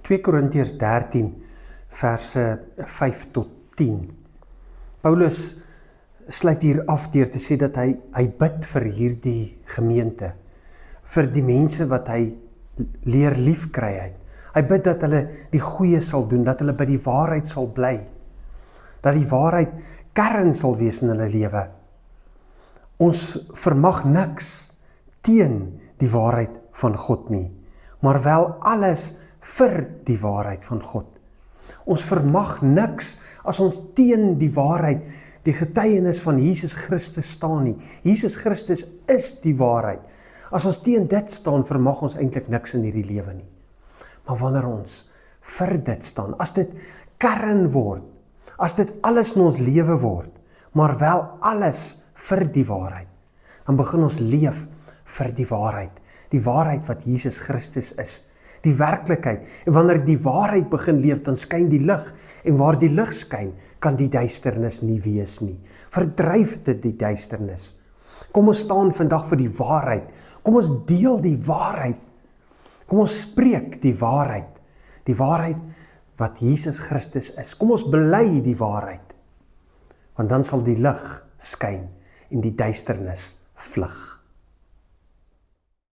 2 Korintiërs 13 verse 5 tot 10. Paulus sluit hier af deur te sê dat hy bid vir hierdie gemeente, vir die mense wat hy leer lief kry het. Hy bid dat hulle die goeie sal doen, dat hulle by die waarheid sal bly, dat die waarheid kern sal wees in hulle lewe. Ons vermag niks teen die waarheid van God nie, maar wel alles vir die waarheid van God. Ons vermag niks as ons teen die waarheid, die getuienis van Jesus Christus staan nie. Jesus Christus is die waarheid. As ons teen dit staan, vermag ons eintlik niks in hierdie lewe nie. Maar wanneer ons vir dit staan, as dit kern word, as dit alles in ons lewe word, maar wel alles vir die waarheid, dan begin ons leef vir die waarheid wat Jesus Christus is, die werklikheid. En wanneer die waarheid begin leef, dan skyn die lig, en waar die lig skyn, kan die duisternis nie wees nie. Verdryf dit die duisternis. Kom ons staan vandag vir die waarheid, kom ons deel die waarheid, kom ons spreek die waarheid wat Jesus Christus is. Kom ons bely die waarheid, want dan sal die lig skyn en die duisternis vlug.